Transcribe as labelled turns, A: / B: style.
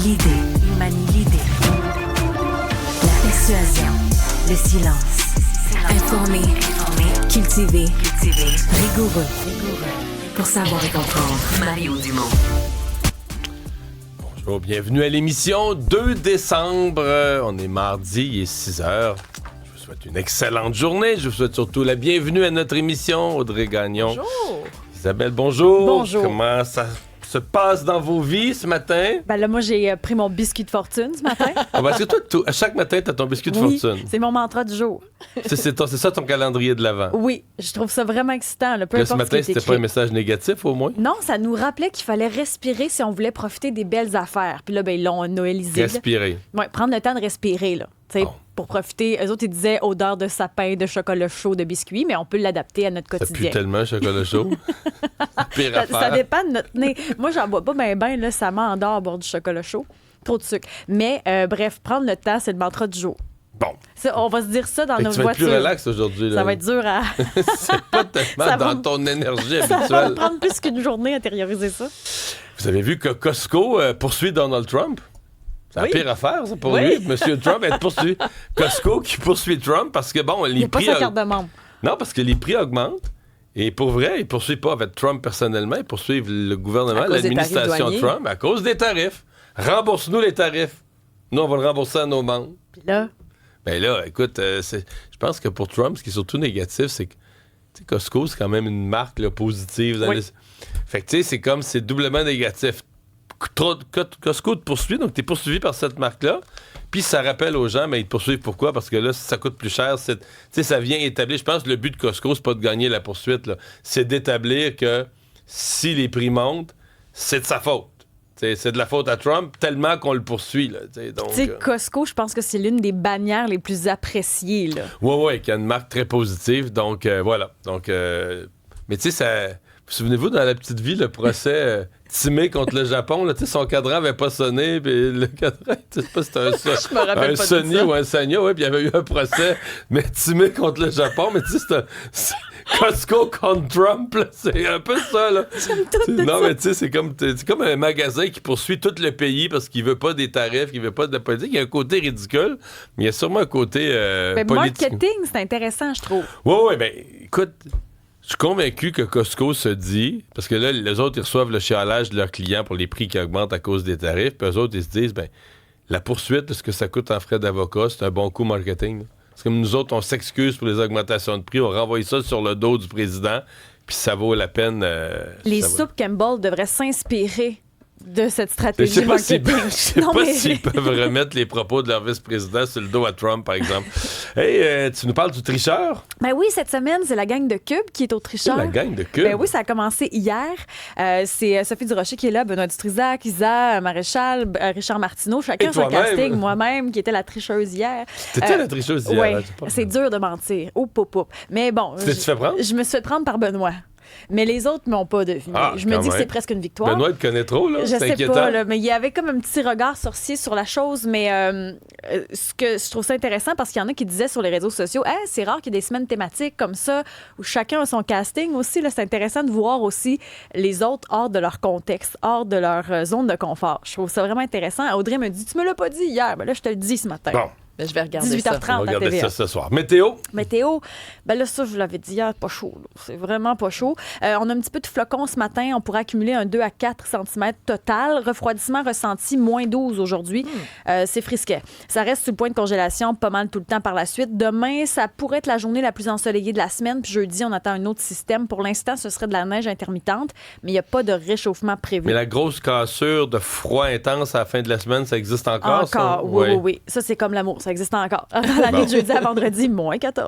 A: l'idée. Il manie l'idée. La persuasion. Le silence. Informé. Cultivé. Rigoureux. Pour savoir et comprendre. Mario Dumont.
B: Bonjour, bienvenue à l'émission 2 décembre. On est mardi, il est 6h. Je vous souhaite une excellente journée. Je vous souhaite surtout la bienvenue à notre émission. Audrey Gagnon.
C: Bonjour.
B: Isabelle, bonjour.
C: Bonjour.
B: Comment ça se passe dans vos vies ce matin?
C: Ben là, moi, j'ai pris mon biscuit de fortune ce matin.
B: Parce que toi, à chaque matin, t'as ton biscuit de
C: Oui,
B: fortune.
C: c'est mon mantra du jour.
B: C'est ça ton calendrier de l'Avent.
C: Oui, je trouve ça vraiment excitant. Là, peu
B: Là, ce
C: importe
B: matin,
C: ce qui est
B: c'était
C: écrit.
B: pas un message négatif, au moins?
C: Non, ça nous rappelait qu'il fallait respirer si on voulait profiter des belles affaires. Puis là, ben, ils l'ont noëlisé.
B: Respirer.
C: Ouais, prendre le temps de respirer, là. Tu sais,
B: Bon.
C: pour profiter. Eux autres, ils disaient odeur de sapin, de chocolat chaud, de biscuits, mais on peut l'adapter à notre
B: Ça pue
C: quotidien.
B: tellement, chocolat chaud. Pire
C: Ça
B: affaire.
C: dépend de notre nez. Moi, j'en bois pas ben, là, ça m'endort boire du chocolat chaud. Trop de sucre. Mais bref, prendre le temps, c'est le mantra du jour.
B: Bon.
C: Ça, on va se dire ça dans
B: Fait que
C: nos
B: tu vas être plus
C: voitures.
B: relax aujourd'hui. Là.
C: Ça va être dur à...
B: C'est pas tellement
C: Ça va
B: dans
C: me-
B: ton énergie
C: Ça va me
B: habituelle.
C: prendre plus qu'une journée à intérioriser ça.
B: Vous avez vu que Costco poursuit Donald Trump? C'est la
C: Oui.
B: pire affaire, ça, pour
C: Oui.
B: lui. Monsieur Trump est poursuivi. Costco qui poursuit Trump parce que, bon,
C: Il
B: les
C: n'y a pas
B: prix...
C: sa carte de membre.
B: Non, parce que les prix augmentent. Et pour vrai, ils poursuivent pas avec Trump personnellement, ils poursuivent le gouvernement,
D: À cause des
B: l'administration
D: tarifs
B: de
D: douaniers.
B: Trump à cause des tarifs. Rembourse-nous les tarifs. Nous, on va le rembourser à nos membres.
C: Puis là,
B: Ben là, écoute, je pense que pour Trump, ce qui est surtout négatif, c'est que tu sais, Costco, c'est quand même une marque là, positive.
C: Oui.
B: Fait que tu sais, c'est doublement négatif. Costco te poursuit, donc tu es poursuivi par cette marque-là. Puis ça rappelle aux gens, mais ils te poursuivent pourquoi? Parce que là, si ça coûte plus cher, tu sais, ça vient établir. Je pense que le but de Costco, c'est pas de gagner la poursuite, là. C'est d'établir que si les prix montent, c'est de sa faute. T'sais, c'est de la faute à Trump tellement qu'on le poursuit. Là, donc,
C: tu sais, Costco, je pense que c'est l'une des bannières les plus appréciées, là.
B: ouais, qui a une marque très positive. Donc, voilà. Donc, mais tu sais, ça... Vous souvenez-vous, dans La Petite Vie, le procès Timé contre le Japon, là, tu sais, son cadran avait pas sonné, puis le cadran, je sais pas si c'était
D: Je me rappelle
B: un
D: pas de
B: Sony
D: ça.
B: ou un Sanyo, ouais, puis il y avait eu un procès, mais Timé contre le Japon, mais tu sais, c'est Costco contre Trump, là, c'est un peu ça, là.
C: J'aime tout de
B: Non,
C: ça.
B: mais tu sais, c'est comme un magasin qui poursuit tout le pays parce qu'il veut pas des tarifs, qu'il veut pas de la politique. Il y a un côté ridicule, mais il y a sûrement un côté
C: Ben,
B: politique.
C: marketing, c'est intéressant, je trouve.
B: Ouais, ben, écoute, je suis convaincu que Costco se dit, parce que là, les autres, ils reçoivent le chialage de leurs clients pour les prix qui augmentent à cause des tarifs, puis eux autres, ils se disent, ben, la poursuite de ce que ça coûte en frais d'avocat, c'est un bon coup marketing. Là. C'est comme nous autres, on s'excuse pour les augmentations de prix, on renvoie ça sur le dos du président, puis ça vaut la peine.
C: Les
B: ça
C: soupes Campbell devraient s'inspirer de cette
B: Je
C: stratégie
B: sais pas s'ils
C: marketing. Non, mais-
B: s'ils peuvent remettre les propos de leur vice-président sur le dos à Trump, par exemple. Hey, tu nous parles du tricheur?
C: Ben oui, cette semaine, c'est la gang de Cube qui est au tricheur.
B: La gang de Cube.
C: Ben oui, ça a commencé hier. C'est Sophie Durocher qui est là, Benoît Dutrisac, Isa Maréchal, Richard Martineau. Chacun
B: Et
C: son
B: toi-même.
C: casting. Moi-même, qui était la tricheuse hier.
B: T'étais la tricheuse hier.
C: Oui,
B: hein, pas-
C: c'est dur de mentir. Oup, oup, oup. Mais bon,
B: Tu t'es-tu fait prendre?
C: je me suis fait prendre par Benoît. Mais les autres m'ont pas deviné.
B: Ah,
C: je me
B: quand
C: dis que
B: même.
C: c'est presque une victoire.
B: Benoît te connaît trop, là.
C: Je
B: C'est
C: sais
B: inquiétant.
C: pas, là, mais il y avait comme un petit regard sorcier sur la chose. Mais ce que je trouve ça intéressant parce qu'il y en a qui disaient sur les réseaux sociaux, hey, c'est rare qu'il y ait des semaines thématiques comme ça où chacun a son casting aussi. Là, c'est intéressant de voir aussi les autres hors de leur contexte, hors de leur zone de confort. Je trouve ça vraiment intéressant. Audrey me dit, tu me l'as pas dit hier. Ben là, je te le dis ce matin.
B: Bon,
D: Mais je vais regarder
C: 18h30
D: ça.
B: on va
C: à
B: regarder
C: TVA.
B: ça ce soir. Météo?
C: Météo, ben là, ça, je vous l'avais dit hier, pas chaud. Là. C'est vraiment pas chaud. On a un petit peu de flocons ce matin. On pourrait accumuler un 2 à 4 cm total. Refroidissement ressenti, moins 12 aujourd'hui. C'est frisquet. Ça reste sous le point de congélation pas mal tout le temps par la suite. Demain, ça pourrait être la journée la plus ensoleillée de la semaine. Puis jeudi, on attend un autre système. Pour l'instant, ce serait de la neige intermittente, mais il n'y a pas de réchauffement prévu.
B: Mais la grosse cassure de froid intense à la fin de la semaine, ça existe encore, ça?
C: Encore, oui. Ça, c'est comme l'amour. Ça existe encore. Dans la nuit de jeudi à vendredi, moins 14.